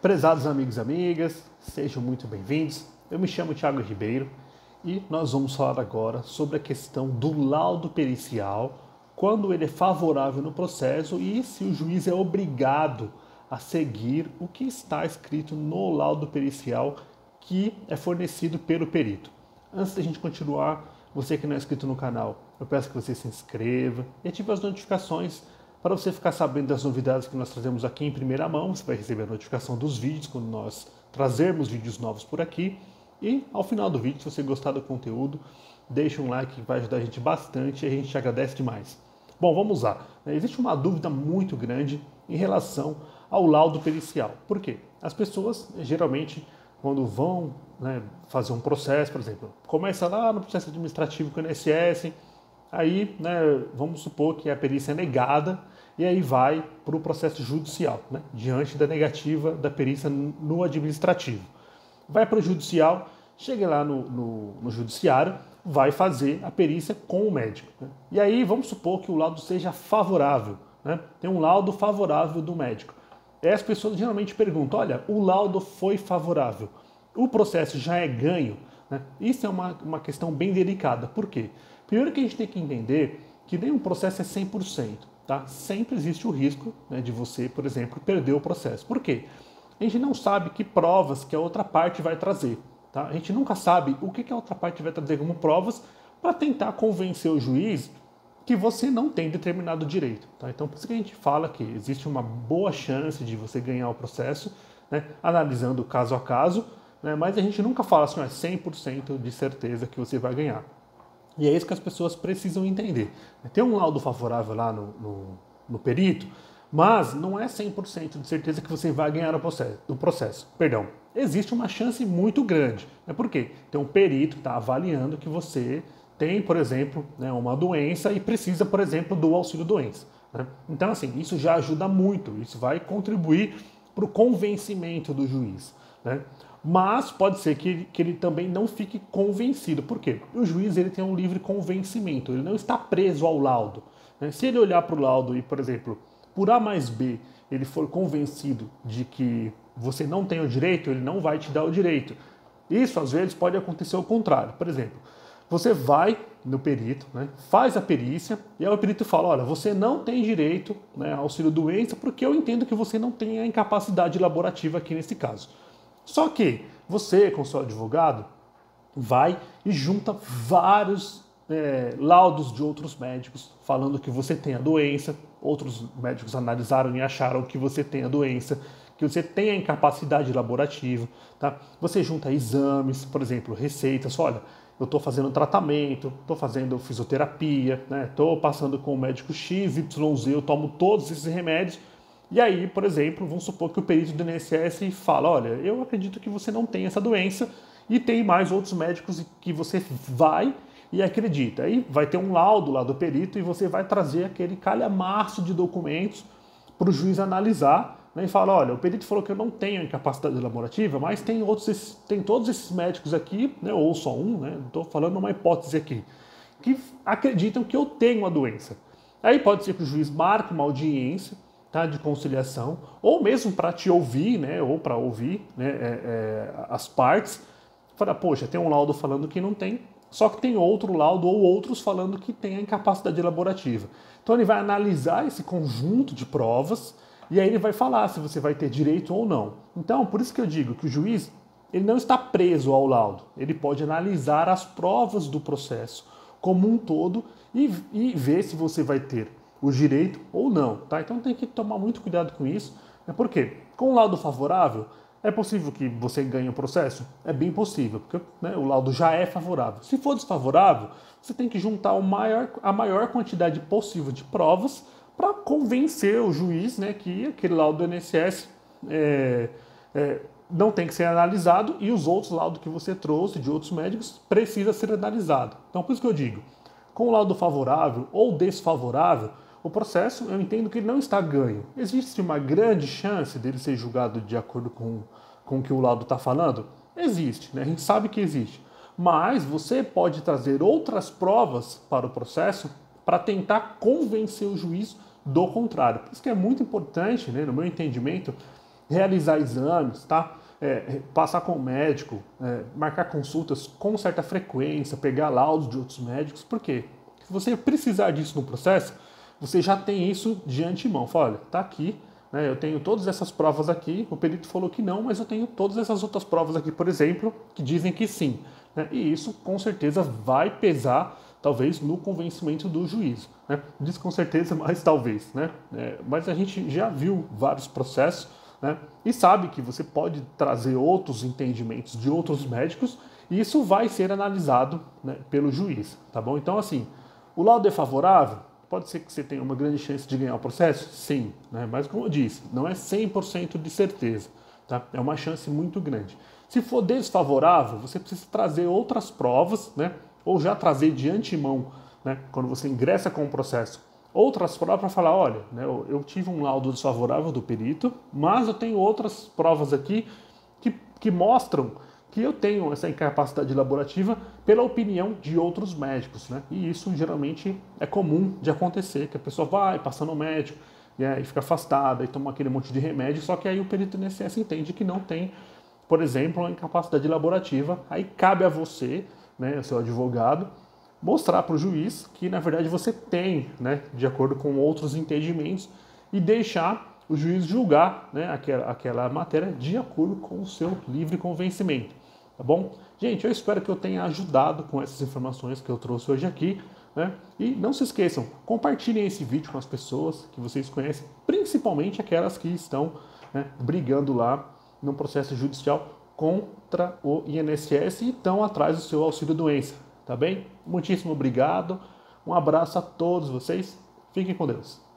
Prezados amigos e amigas, sejam muito bem-vindos. Eu me chamo Thiago Ribeiro e nós vamos falar agora sobre a questão do laudo pericial, quando ele é favorável no processo e se o juiz é obrigado a seguir o que está escrito no laudo pericial que é fornecido pelo perito. Antes da gente continuar, você que não é inscrito no canal, eu peço que você se inscreva e ative as notificações para você ficar sabendo das novidades que nós trazemos aqui em primeira mão. Você vai receber a notificação dos vídeos quando nós trazermos vídeos novos por aqui. E ao final do vídeo, se você gostar do conteúdo, deixa um like que vai ajudar a gente bastante e a gente te agradece demais. Bom, vamos lá. Existe uma dúvida muito grande em relação ao laudo pericial. Por quê? As pessoas, geralmente, quando vão fazer um processo, por exemplo, começa lá no processo administrativo com o INSS, aí, vamos supor que a perícia é negada e aí vai para o processo judicial, diante da negativa da perícia no administrativo. Vai para o judicial, chega lá no judiciário, vai fazer a perícia com o médico. E aí vamos supor que o laudo seja favorável, tem um laudo favorável do médico. E aí as pessoas geralmente perguntam, olha, o laudo foi favorável, o processo já é ganho? Isso é uma questão bem delicada. Por quê? Primeiro que a gente tem que entender que nenhum processo é 100%, tá? Sempre existe o risco de você, por exemplo, perder o processo. Por quê? A gente não sabe que provas que a outra parte vai trazer, tá? A gente nunca sabe o que a outra parte vai trazer como provas para tentar convencer o juiz que você não tem determinado direito, tá? Então, por isso que a gente fala que existe uma boa chance de você ganhar o processo, analisando caso a caso, mas a gente nunca fala assim, 100% de certeza que você vai ganhar. E é isso que as pessoas precisam entender. Tem um laudo favorável lá no perito, mas não é 100% de certeza que você vai ganhar o processo. Perdão. Existe uma chance muito grande. Por quê? Tem um perito que está avaliando que você tem, por exemplo, uma doença e precisa, por exemplo, do auxílio-doença. Então, assim, isso já ajuda muito. Isso vai contribuir para o convencimento do juiz. Mas pode ser que ele também não fique convencido. Por quê? O juiz ele tem um livre convencimento, ele não está preso ao laudo. Se ele olhar para o laudo e, por exemplo, por A mais B, ele for convencido de que você não tem o direito, ele não vai te dar o direito. Isso, às vezes, pode acontecer ao contrário. Por exemplo, você vai no perito, faz a perícia, e aí o perito fala, olha, você não tem direito ao auxílio-doença porque eu entendo que você não tem a incapacidade laborativa aqui nesse caso. Só que você, com seu advogado, vai e junta vários laudos de outros médicos falando que você tem a doença, outros médicos analisaram e acharam que você tem a doença, que você tem a incapacidade laborativa, tá? Você junta exames, por exemplo, receitas, olha, eu estou fazendo tratamento, estou fazendo fisioterapia, estou passando com o médico X, YZ, eu tomo todos esses remédios. E aí, por exemplo, vamos supor que o perito do INSS fala, olha, eu acredito que você não tem essa doença e tem mais outros médicos que você vai e acredita. Aí vai ter um laudo lá do perito e você vai trazer aquele calhamaço de documentos para o juiz analisar, e fala, olha, o perito falou que eu não tenho incapacidade laborativa, mas tem todos esses médicos aqui, ou só um, estou falando uma hipótese aqui, que acreditam que eu tenho a doença. Aí pode ser que o juiz marque uma audiência, de conciliação, ou mesmo para te ouvir, ou para ouvir as partes, fala, poxa, tem um laudo falando que não tem, só que tem outro laudo ou outros falando que tem a incapacidade laborativa. Então ele vai analisar esse conjunto de provas e aí ele vai falar se você vai ter direito ou não. Então, por isso que eu digo que o juiz ele não está preso ao laudo, ele pode analisar as provas do processo como um todo e ver se você vai ter o direito ou não, tá? Então tem que tomar muito cuidado com isso. Por quê? Com o laudo favorável, é possível que você ganhe o processo? É bem possível, porque o laudo já é favorável. Se for desfavorável, você tem que juntar a maior quantidade possível de provas para convencer o juiz que aquele laudo do INSS não tem que ser analisado e os outros laudos que você trouxe de outros médicos precisa ser analisado. Então por isso que eu digo, com o laudo favorável ou desfavorável, o processo, eu entendo que ele não está ganho. Existe uma grande chance dele ser julgado de acordo com o que o laudo está falando? Existe, a gente sabe que existe. Mas você pode trazer outras provas para o processo para tentar convencer o juiz do contrário. Por isso que é muito importante, no meu entendimento, realizar exames, tá? Passar com o médico, marcar consultas com certa frequência, pegar laudos de outros médicos. Por quê? Se você precisar disso no processo, você já tem isso de antemão. Fala, olha, tá aqui, né, eu tenho todas essas provas aqui, o perito falou que não, mas eu tenho todas essas outras provas aqui, por exemplo, que dizem que sim. Né, e isso com certeza vai pesar, talvez, no convencimento do juiz. Né? Diz com certeza, mas talvez. Né? Mas a gente já viu vários processos, né? E sabe que você pode trazer outros entendimentos de outros médicos e isso vai ser analisado, né, pelo juiz, tá bom? Então, assim, o laudo é favorável? Pode ser que você tenha uma grande chance de ganhar o processo? Sim, né? Mas como eu disse, não é 100% de certeza, tá? É uma chance muito grande. Se for desfavorável, você precisa trazer outras provas, né? Ou já trazer de antemão, né, quando você ingressa com o processo, outras provas para falar, olha, né, eu tive um laudo desfavorável do perito, mas eu tenho outras provas aqui que mostram que eu tenho essa incapacidade laborativa pela opinião de outros médicos, né? E isso geralmente é comum de acontecer, que a pessoa vai, passa no médico, e fica afastada, e toma aquele monte de remédio, só que aí o perito do INSS entende que não tem, por exemplo, uma incapacidade laborativa, aí cabe a você, né, seu advogado, mostrar para o juiz que, na verdade, você tem, né, de acordo com outros entendimentos, e deixar o juiz julgar, né, aquela matéria de acordo com o seu livre convencimento. Tá bom? Gente, eu espero que eu tenha ajudado com essas informações que eu trouxe hoje aqui. Né? E não se esqueçam, compartilhem esse vídeo com as pessoas que vocês conhecem, principalmente aquelas que estão, né, brigando lá no processo judicial contra o INSS e estão atrás do seu auxílio-doença. Tá bem? Muitíssimo obrigado. Um abraço a todos vocês. Fiquem com Deus.